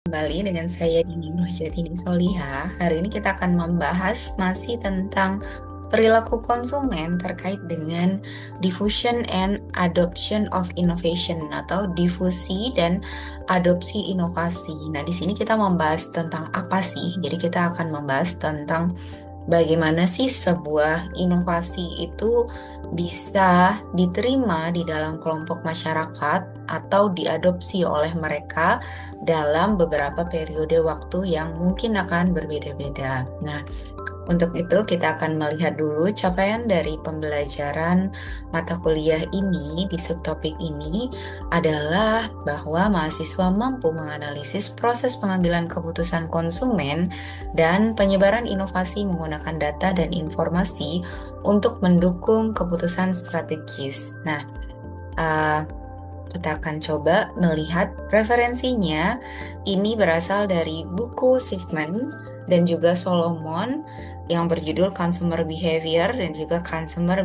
Kembali dengan saya Dini Nurjatini Soliha. Hari ini kita akan membahas masih tentang perilaku konsumen terkait dengan diffusion and adoption of innovation atau difusi dan adopsi inovasi. Nah, di sini kita membahas tentang apa sih? Jadi kita akan membahas tentang bagaimana sih sebuah inovasi itu bisa diterima di dalam kelompok masyarakat atau diadopsi oleh mereka dalam beberapa periode waktu yang mungkin akan berbeda-beda. Nah, untuk itu kita akan melihat dulu capaian dari pembelajaran mata kuliah ini di subtopik ini adalah bahwa mahasiswa mampu menganalisis proses pengambilan keputusan konsumen dan penyebaran inovasi menggunakan data dan informasi untuk mendukung keputusan strategis. Nah, uh, kita akan coba melihat referensinya. Ini berasal dari buku Schiffman dan juga Solomon yang berjudul Consumer Behavior dan juga Consumer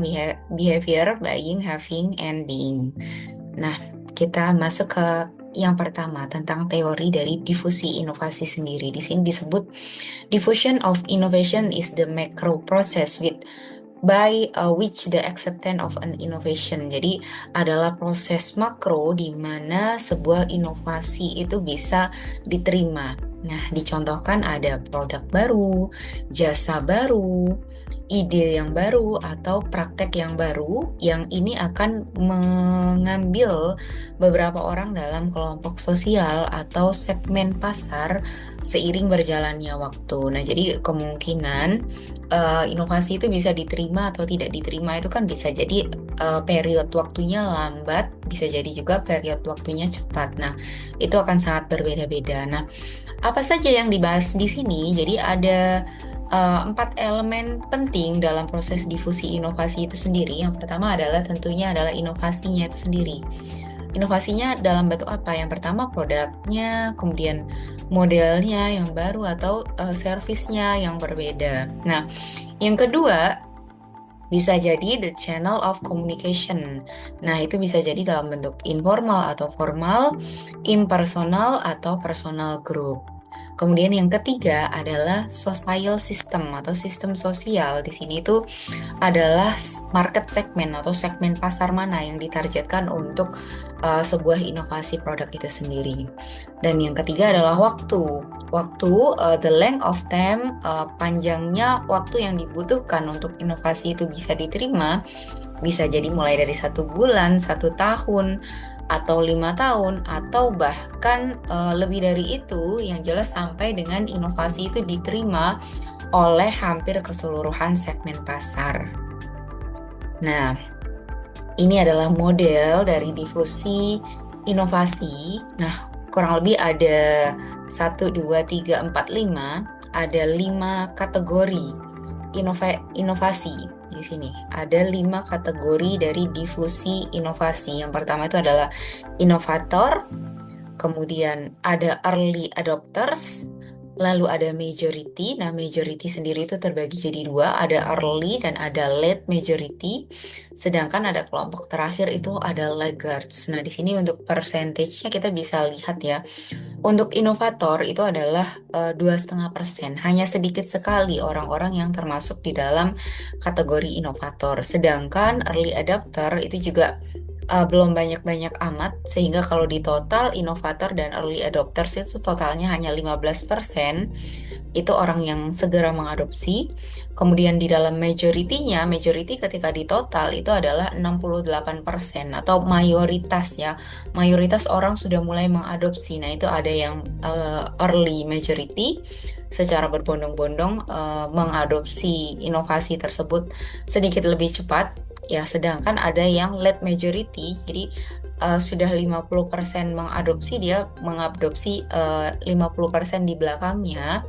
Behavior Buying, Having, and Being. Nah, kita masuk ke yang pertama tentang teori dari difusi inovasi sendiri. Di sini disebut diffusion of innovation is the macro process by which the acceptance of an innovation. Jadi adalah proses makro di mana sebuah inovasi itu bisa diterima. Nah, dicontohkan ada produk baru, jasa baru, ide yang baru atau praktek yang baru yang ini akan mengambil beberapa orang dalam kelompok sosial atau segmen pasar seiring berjalannya waktu. Nah, jadi kemungkinan inovasi itu bisa diterima atau tidak diterima itu kan bisa jadi period waktunya lambat, bisa jadi juga period waktunya cepat. Nah, itu akan sangat berbeda-beda. Nah, apa saja yang dibahas di sini? Jadi ada empat elemen penting dalam proses difusi inovasi itu sendiri. Yang pertama adalah tentunya adalah inovasinya itu sendiri. Inovasinya dalam bentuk apa? Yang pertama produknya, kemudian modelnya yang baru atau servisnya yang berbeda. Nah, yang kedua bisa jadi the channel of communication. Nah, itu bisa jadi dalam bentuk informal atau formal, impersonal atau personal group. Kemudian yang ketiga adalah social system atau sistem sosial. Di sini itu adalah market segment atau segmen pasar mana yang ditargetkan untuk sebuah inovasi produk itu sendiri. Dan yang ketiga adalah waktu. Waktu, the length of time, panjangnya waktu yang dibutuhkan untuk inovasi itu bisa diterima, bisa jadi mulai dari 1 bulan, 1 tahun, atau 5 tahun, atau bahkan lebih dari itu, yang jelas sampai dengan inovasi itu diterima oleh hampir keseluruhan segmen pasar. Nah, ini adalah model dari difusi inovasi. Nah, kurang lebih ada 1, 2, 3, 4, 5. Ada 5 kategori inovasi di sini. Ada 5 kategori dari difusi inovasi. Yang pertama itu adalah inovator, kemudian ada early adopters, lalu ada majority. Nah, majority sendiri itu terbagi jadi 2, ada early dan ada late majority. Sedangkan ada kelompok terakhir itu ada laggards. Nah, di sini untuk persentasenya kita bisa lihat ya. Untuk inovator itu adalah 2,5%. Hanya sedikit sekali orang-orang yang termasuk di dalam kategori inovator. Sedangkan early adopter itu juga belum banyak-banyak amat, sehingga kalau di total inovator dan early adopters itu totalnya hanya 15%. Itu orang yang segera mengadopsi. Kemudian di dalam majority-nya, majority ketika di total itu adalah 68% atau mayoritas ya. Mayoritas orang sudah mulai mengadopsi. Nah, itu ada yang early majority secara berbondong-bondong mengadopsi inovasi tersebut sedikit lebih cepat ya, sedangkan ada yang late majority, jadi sudah 50% mengadopsi, dia mengadopsi 50% di belakangnya.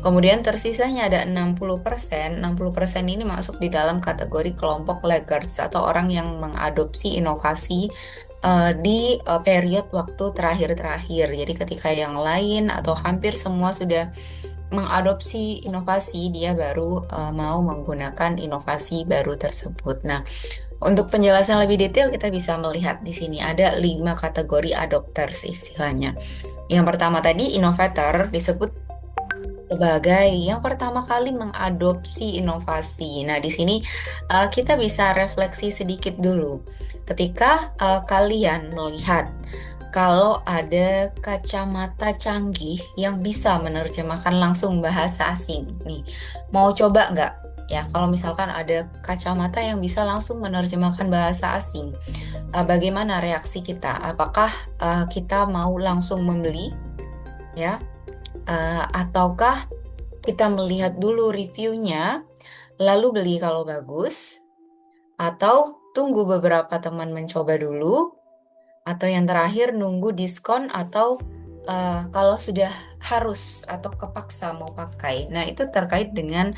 Kemudian tersisanya ada 60%. 60% ini masuk di dalam kategori kelompok laggards atau orang yang mengadopsi inovasi di period waktu terakhir-terakhir. Jadi ketika yang lain atau hampir semua sudah mengadopsi inovasi, dia baru mau menggunakan inovasi baru tersebut. Nah, Untuk penjelasan lebih detail, kita bisa melihat di sini ada 5 kategori adopters istilahnya. Yang pertama tadi, innovator disebut sebagai yang pertama kali mengadopsi inovasi. Nah, di sini kita bisa refleksi sedikit dulu. Ketika kalian melihat kalau ada kacamata canggih yang bisa menerjemahkan langsung bahasa asing, nih, mau coba nggak? Ya, kalau misalkan ada kacamata yang bisa langsung menerjemahkan bahasa asing, bagaimana reaksi kita? Apakah kita mau langsung membeli, ya? Ataukah kita melihat dulu reviewnya, lalu beli kalau bagus, atau tunggu beberapa teman mencoba dulu, atau yang terakhir nunggu diskon, atau kalau sudah harus atau kepaksa mau pakai. Nah, itu terkait dengan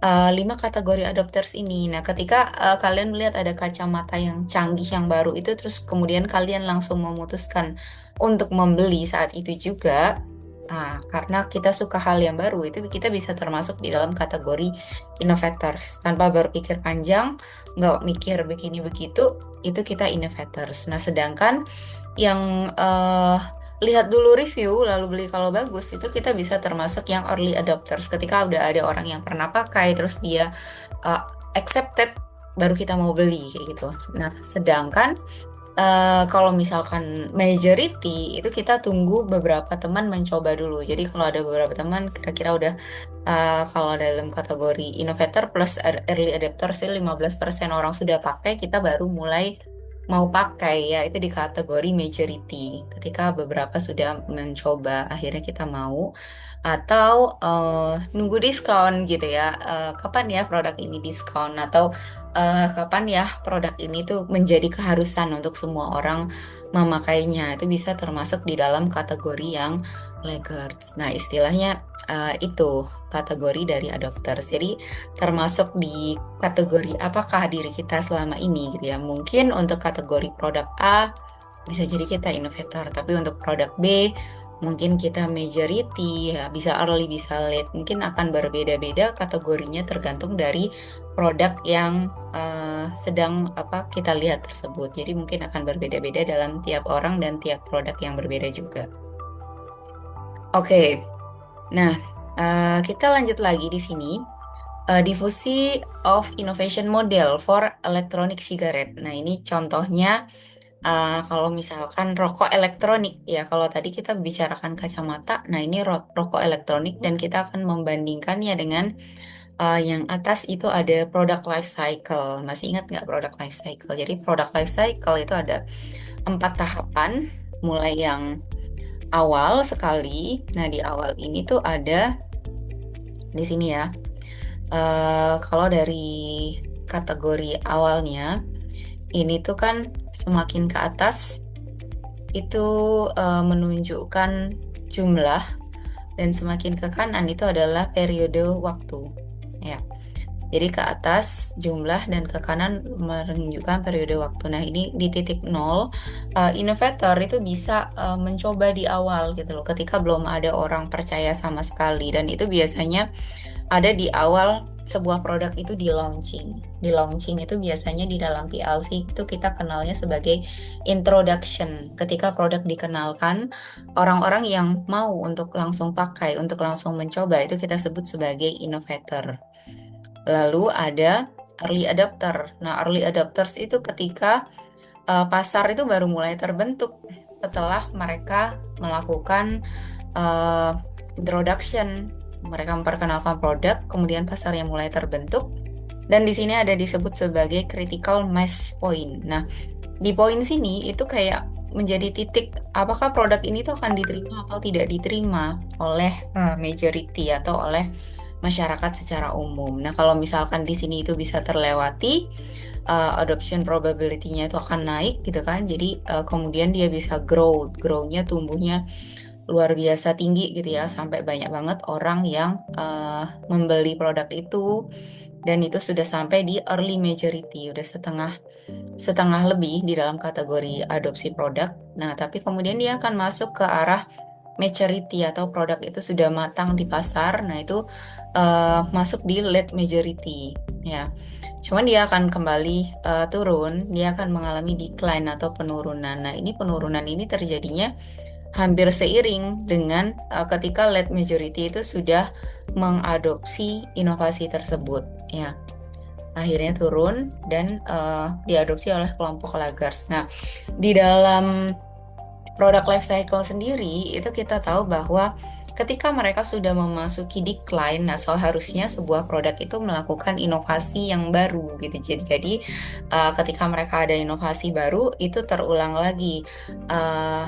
5 kategori adopters ini. Nah, ketika kalian melihat ada kacamata yang canggih yang baru itu, terus kemudian kalian langsung memutuskan untuk membeli saat itu juga. Karena kita suka hal yang baru, itu kita bisa termasuk di dalam kategori innovators. Tanpa berpikir panjang, nggak mikir begini begitu, itu kita innovators. Nah, sedangkan yang lihat dulu review lalu beli kalau bagus, itu kita bisa termasuk yang early adopters. Ketika udah ada orang yang pernah pakai terus dia uh, accepted, baru kita mau beli kayak gitu. Nah, sedangkan kalau misalkan majority itu kita tunggu beberapa teman mencoba dulu. Jadi kalau ada beberapa teman kira-kira udah kalau dalam kategori innovator plus early adopter sih 15% orang sudah pakai, kita baru mulai mau pakai, ya itu di kategori majority. Ketika beberapa sudah mencoba akhirnya kita mau, atau nunggu diskon gitu ya. Kapan ya produk ini diskon, atau kapan ya produk ini tuh menjadi keharusan untuk semua orang memakainya. Itu bisa termasuk di dalam kategori yang laggards. Nah, istilahnya itu kategori dari adopters. Jadi termasuk di kategori apakah diri kita selama ini gitu ya. Mungkin untuk kategori produk A bisa jadi kita innovator, tapi untuk produk B mungkin kita majority, ya bisa early bisa late, mungkin akan berbeda-beda kategorinya tergantung dari produk yang sedang apa kita lihat tersebut. Jadi mungkin akan berbeda-beda dalam tiap orang dan tiap produk yang berbeda juga. Oke, nah kita lanjut lagi di sini. Diffusi of innovation model for electronic cigarette. Nah, ini contohnya kalau misalkan rokok elektronik ya, kalau tadi kita bicarakan kacamata, nah ini rokok elektronik dan kita akan membandingkannya dengan yang atas itu ada product life cycle. Masih ingat nggak product life cycle? Jadi product life cycle itu ada 4 tahapan, mulai yang awal sekali. Nah, di awal ini tuh ada di sini ya. Kalau dari kategori awalnya ini tuh kan semakin ke atas itu menunjukkan jumlah, dan semakin ke kanan itu adalah periode waktu. Ya. Jadi ke atas jumlah dan ke kanan menunjukkan periode waktu. Nah, ini di titik nol, innovator itu bisa mencoba di awal gitu loh, ketika belum ada orang percaya sama sekali. Dan itu biasanya ada di awal sebuah produk itu di launching. Di launching itu biasanya di dalam PLC itu kita kenalnya sebagai introduction. Ketika produk dikenalkan, orang-orang yang mau untuk langsung pakai, untuk langsung mencoba, itu kita sebut sebagai innovator. Lalu ada early adopter. Nah, early adopters itu ketika pasar itu baru mulai terbentuk setelah mereka melakukan uh, introduction, mereka memperkenalkan produk, kemudian pasar yang mulai terbentuk, dan di sini ada disebut sebagai critical mass point. Nah, di poin sini itu kayak menjadi titik apakah produk ini tuh akan diterima atau tidak diterima oleh majority atau oleh masyarakat secara umum. Nah, kalau misalkan di sini itu bisa terlewati, adoption probability-nya itu akan naik gitu kan. Jadi kemudian dia bisa grow-nya tumbuhnya luar biasa tinggi gitu ya, sampai banyak banget orang yang membeli produk itu, dan itu sudah sampai di early majority, udah setengah setengah lebih di dalam kategori adopsi produk. Nah, tapi kemudian dia akan masuk ke arah maturity atau produk itu sudah matang di pasar. Nah, itu masuk di late majority ya. Cuman dia akan kembali turun, dia akan mengalami decline atau penurunan. Nah, ini penurunan ini terjadinya hampir seiring dengan ketika late majority itu sudah mengadopsi inovasi tersebut, ya. Akhirnya turun dan diadopsi oleh kelompok laggards. Nah, di dalam product life cycle sendiri itu kita tahu bahwa ketika mereka sudah memasuki decline, nah seharusnya sebuah produk itu melakukan inovasi yang baru gitu. Jadi ketika mereka ada inovasi baru itu terulang lagi eh,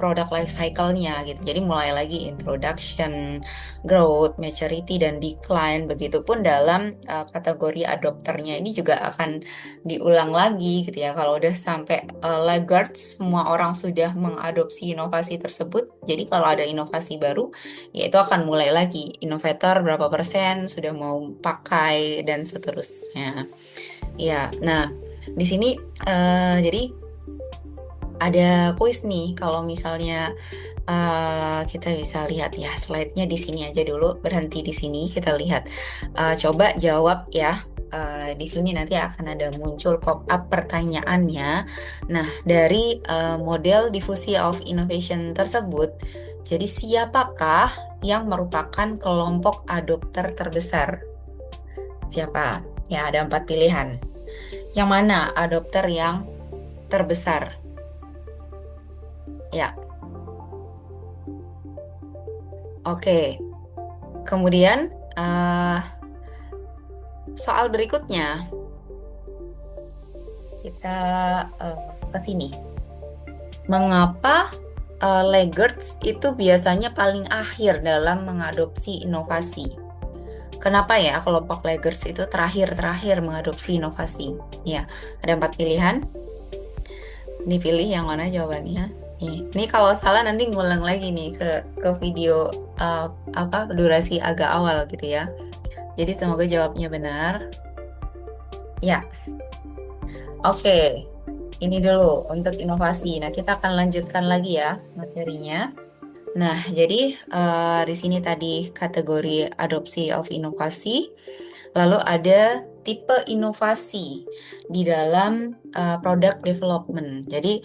product life cycle-nya gitu. Jadi mulai lagi introduction, growth, maturity, dan decline. Begitupun dalam kategori adopternya ini juga akan diulang lagi gitu ya. Kalau udah sampai laggards, semua orang sudah mengadopsi inovasi tersebut. Jadi kalau ada inovasi baru, ya itu akan mulai lagi. Innovator berapa persen sudah mau pakai dan seterusnya. Ya, nah di sini jadi ada kuis nih, kalau misalnya kita bisa lihat ya slide-nya di sini aja dulu, berhenti di sini kita lihat. Coba jawab ya. Di sini nanti akan ada muncul pop-up pertanyaannya. Nah, dari model diffusion of innovation tersebut, jadi siapakah yang merupakan kelompok adopter terbesar? Siapa? Ya, ada 4 pilihan. Yang mana adopter yang terbesar? Ya, oke. Kemudian eh, soal berikutnya kita eh, ke sini. Mengapa laggards itu biasanya paling akhir dalam mengadopsi inovasi? Kenapa ya kelompok laggards itu terakhir-terakhir mengadopsi inovasi? Ya, ada 4 pilihan. Ini pilih yang mana jawabannya. Ini kalau salah nanti ngulang lagi nih ke video apa durasi agak awal gitu ya. Jadi semoga jawabnya benar. Ya, oke. Ini dulu untuk inovasi. Nah, kita akan lanjutkan lagi ya materinya. Nah, jadi di sini tadi kategori adopsi of inovasi, lalu ada tipe inovasi di dalam product development. Jadi,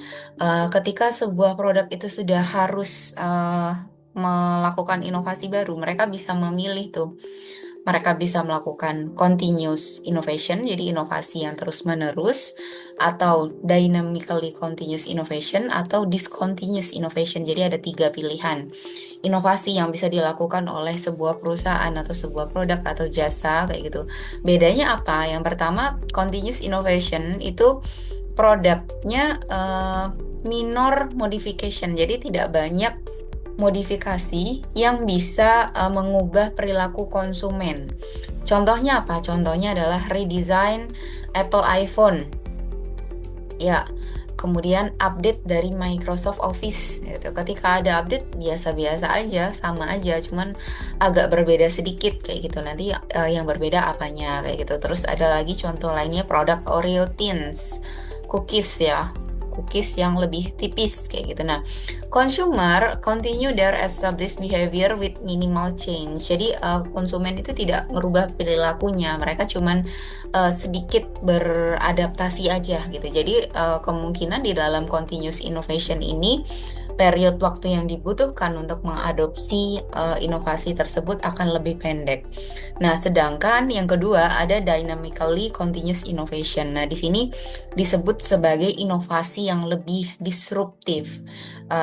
ketika sebuah produk itu sudah harus melakukan inovasi baru, mereka bisa memilih tuh. Mereka bisa melakukan continuous innovation, jadi inovasi yang terus-menerus, atau dynamically continuous innovation, atau discontinuous innovation. Jadi ada 3 pilihan inovasi yang bisa dilakukan oleh sebuah perusahaan atau sebuah produk atau jasa kayak gitu. Bedanya apa? Yang pertama, continuous innovation itu produknya minor modification, jadi tidak banyak modifikasi yang bisa mengubah perilaku konsumen. Contohnya apa? Contohnya adalah redesign Apple iPhone. Ya, kemudian update dari Microsoft Office gitu. Ketika ada update biasa-biasa aja, sama aja, cuman agak berbeda sedikit kayak gitu. Nanti yang berbeda apanya kayak gitu. Terus ada lagi contoh lainnya produk Oreo Thins, cookies ya. Cookies yang lebih tipis kayak gitu. Nah, consumer continue their established behavior with minimal change. Jadi konsumen itu tidak merubah perilakunya, mereka cuman sedikit beradaptasi aja gitu. Jadi kemungkinan di dalam continuous innovation ini period waktu yang dibutuhkan untuk mengadopsi inovasi tersebut akan lebih pendek. Nah, sedangkan yang kedua ada dynamically continuous innovation. Nah, di sini disebut sebagai inovasi yang lebih disruptif,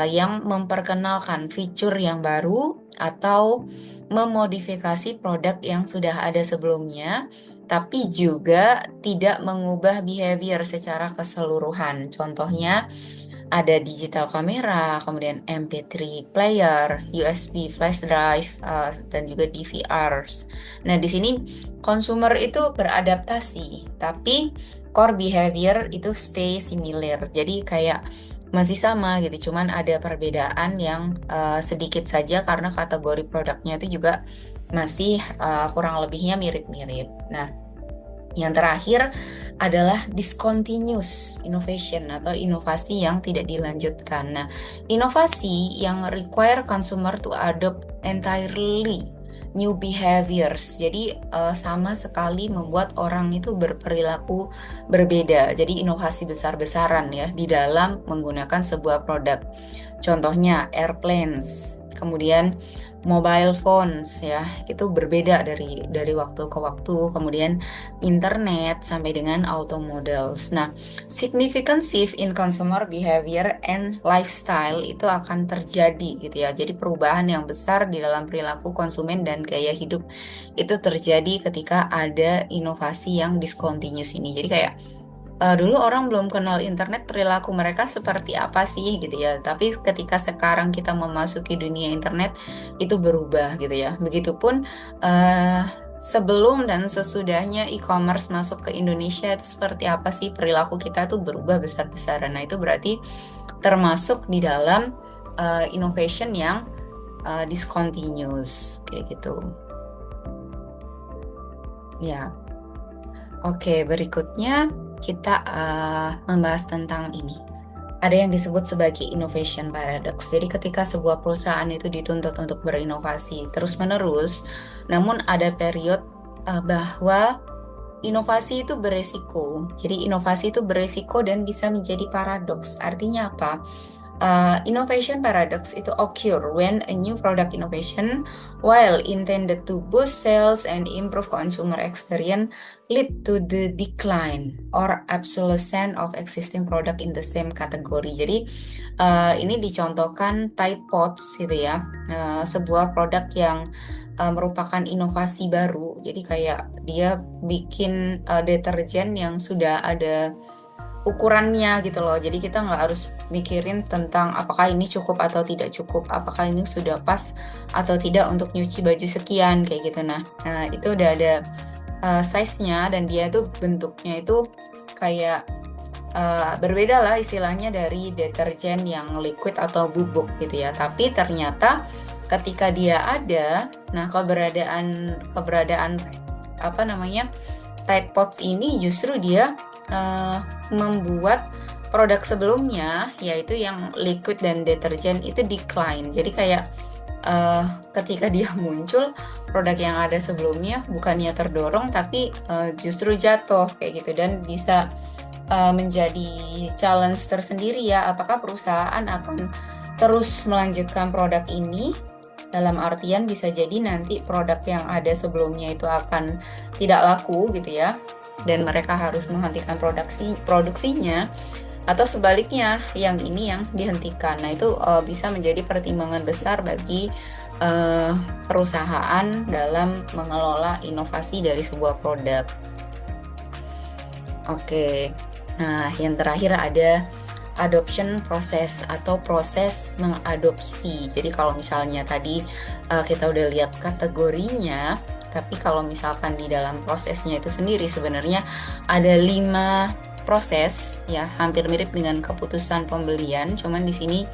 yang memperkenalkan fitur yang baru atau memodifikasi produk yang sudah ada sebelumnya, tapi juga tidak mengubah behavior secara keseluruhan. Contohnya ada digital kamera, kemudian MP3 player, USB flash drive, dan juga DVRs. Nah, di sini consumer itu beradaptasi, tapi core behavior itu stay similar. Jadi kayak masih sama gitu, cuman ada perbedaan yang sedikit saja karena kategori produknya itu juga masih kurang lebihnya mirip-mirip. Nah, yang terakhir adalah discontinuous innovation atau inovasi yang tidak dilanjutkan. Nah, inovasi yang require consumer to adopt entirely new behaviors. Jadi sama sekali membuat orang itu berperilaku berbeda. Jadi inovasi besar-besaran ya di dalam menggunakan sebuah produk. Contohnya airplanes, kemudian mobile phones ya, itu berbeda dari waktu ke waktu, kemudian internet sampai dengan automobiles. Nah, significant shift in consumer behavior and lifestyle itu akan terjadi gitu ya. Jadi perubahan yang besar di dalam perilaku konsumen dan gaya hidup itu terjadi ketika ada inovasi yang discontinuous ini. Jadi kayak dulu orang belum kenal internet, perilaku mereka seperti apa sih gitu ya. Tapi ketika sekarang kita memasuki dunia internet, itu berubah gitu ya. Begitupun eh, sebelum dan sesudahnya e-commerce masuk ke Indonesia itu seperti apa sih perilaku kita tuh berubah besar-besaran. Nah itu berarti termasuk di dalam innovation yang discontinuous kayak gitu. Ya. Oke, berikutnya kita membahas tentang ini. Ada yang disebut sebagai innovation paradox. Jadi ketika sebuah perusahaan itu dituntut untuk berinovasi terus-menerus, namun ada periode bahwa inovasi itu beresiko. Jadi inovasi itu beresiko dan bisa menjadi paradoks. Artinya apa? Innovation paradox itu occur when a new product innovation, while intended to boost sales and improve consumer experience, lead to the decline or obsolescence of existing product in the same category. Jadi ini dicontohkan Tide Pods gitu ya, sebuah produk yang merupakan inovasi baru. Jadi kayak dia bikin deterjen yang sudah ada ukurannya gitu loh. Jadi kita nggak harus mikirin tentang apakah ini cukup atau tidak cukup, apakah ini sudah pas atau tidak untuk nyuci baju sekian kayak gitu. Nah, itu udah ada size-nya dan dia tuh bentuknya itu kayak berbeda lah istilahnya dari deterjen yang liquid atau bubuk gitu ya. Tapi ternyata ketika dia ada, nah keberadaan apa namanya Tide Pods ini justru dia membuat produk sebelumnya yaitu yang liquid dan deterjen itu decline. Jadi kayak ketika dia muncul, produk yang ada sebelumnya bukannya terdorong tapi justru jatuh kayak gitu dan bisa menjadi challenge tersendiri ya. Apakah perusahaan akan terus melanjutkan produk ini? Dalam artian bisa jadi nanti produk yang ada sebelumnya itu akan tidak laku gitu ya, dan mereka harus menghentikan produksinya, atau sebaliknya yang ini yang dihentikan. Nah itu bisa menjadi pertimbangan besar bagi perusahaan dalam mengelola inovasi dari sebuah produk. Oke, nah yang terakhir ada adoption proses atau proses mengadopsi. Jadi kalau misalnya tadi kita udah lihat kategorinya, tapi kalau misalkan di dalam prosesnya itu sendiri sebenarnya ada 5 proses ya, hampir mirip dengan keputusan pembelian, cuman di sini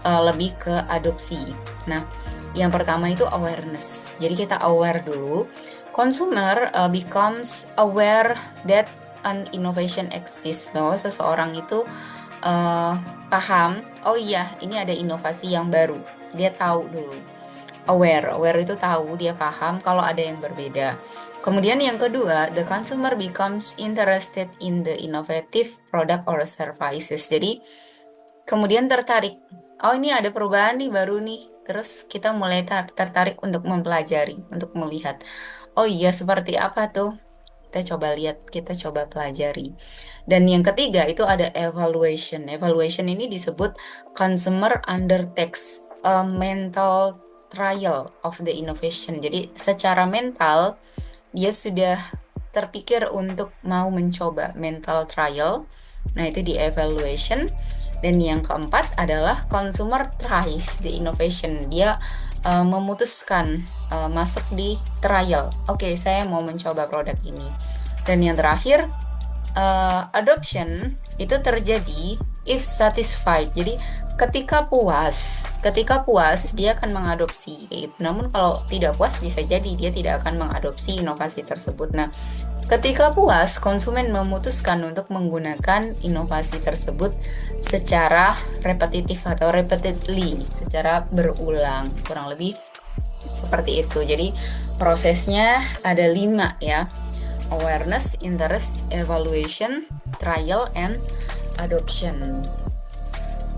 lebih ke adopsi. Nah, yang pertama itu awareness. Jadi kita aware dulu. Consumer becomes aware that an innovation exists, bahwa seseorang itu paham, oh iya ini ada inovasi yang baru. Dia tahu dulu. Aware itu tahu, dia paham kalau ada yang berbeda. Kemudian yang kedua, the consumer becomes interested in the innovative product or services. Jadi kemudian tertarik, oh ini ada perubahan nih baru nih. Terus kita mulai tertarik untuk mempelajari, untuk melihat, oh iya seperti apa tuh. Kita coba lihat, kita coba pelajari. Dan yang ketiga itu ada evaluation. Evaluation ini disebut consumer undertakes a mental trial of the innovation. Jadi secara mental dia sudah terpikir untuk mau mencoba, mental trial. Nah itu di evaluation. Dan yang keempat adalah consumer tries the innovation. Dia memutuskan masuk di trial. Oke, saya mau mencoba produk ini. Dan yang terakhir, adoption itu terjadi if satisfied. Jadi ketika puas dia akan mengadopsi gitu. Namun kalau tidak puas bisa jadi dia tidak akan mengadopsi inovasi tersebut. Nah, ketika puas, konsumen memutuskan untuk menggunakan inovasi tersebut secara repetitif atau repeatedly, secara berulang, kurang lebih Seperti itu. Jadi prosesnya ada 5 ya. Awareness, interest, evaluation, trial, and adoption.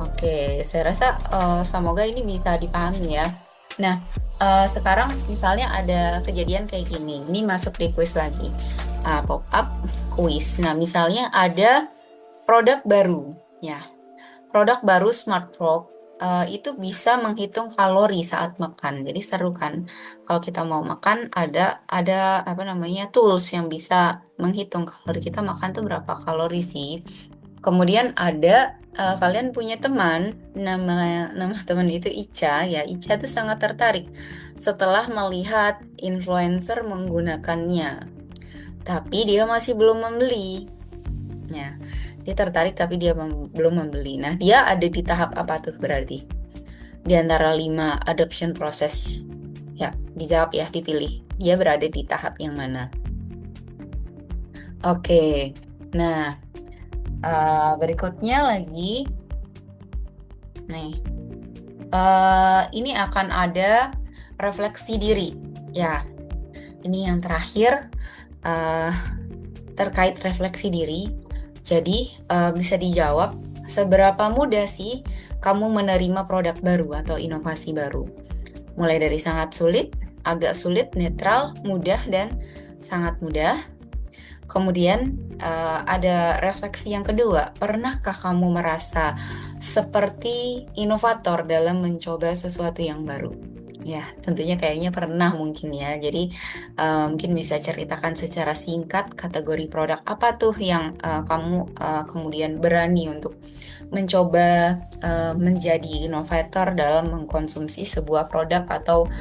Oke, saya rasa semoga ini bisa dipahami ya. Nah, sekarang misalnya ada kejadian kayak gini. Ini masuk di quiz lagi. Pop up quiz. Nah, misalnya ada produk baru. Ya, produk baru Smart Frog itu bisa menghitung kalori saat makan. Jadi seru kan? Kalau kita mau makan ada apa namanya tools yang bisa menghitung kalori kita makan tuh berapa kalori sih. Kemudian ada kalian punya teman, nama teman itu Ica ya. Ica tuh sangat tertarik setelah melihat influencer menggunakannya. Tapi dia masih belum membeli. Ya, dia tertarik tapi dia belum membeli. Nah, dia ada di tahap apa tuh berarti? Di antara 5 adoption proses. Ya, dijawab ya, dipilih. Dia berada di tahap yang mana? Oke. Nah, berikutnya lagi. Nih, ini akan ada refleksi diri. Ya, ini yang terakhir terkait refleksi diri. Jadi, bisa dijawab, seberapa mudah sih kamu menerima produk baru atau inovasi baru? Mulai dari sangat sulit, agak sulit, netral, mudah, dan sangat mudah. Kemudian ada refleksi yang kedua, pernahkah kamu merasa seperti inovator dalam mencoba sesuatu yang baru? Ya, tentunya kayaknya pernah mungkin ya. Jadi mungkin bisa ceritakan secara singkat kategori produk apa tuh yang kamu kemudian berani untuk mencoba menjadi inovator dalam mengkonsumsi sebuah produk atau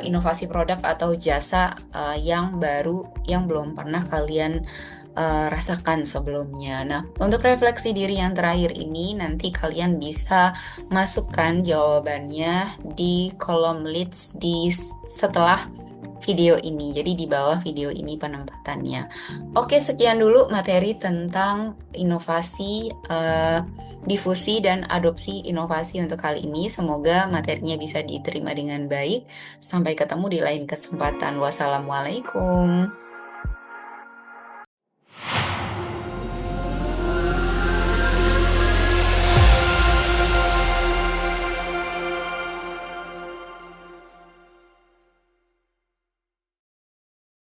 inovasi produk atau jasa yang baru yang belum pernah kalian rasakan sebelumnya. Nah, untuk refleksi diri yang terakhir ini nanti kalian bisa masukkan jawabannya di kolom leads setelah video ini. Jadi di bawah video ini penempatannya. Oke, sekian dulu materi tentang inovasi, difusi dan adopsi inovasi untuk kali ini. Semoga materinya bisa diterima dengan baik. Sampai ketemu di lain kesempatan. Wassalamualaikum.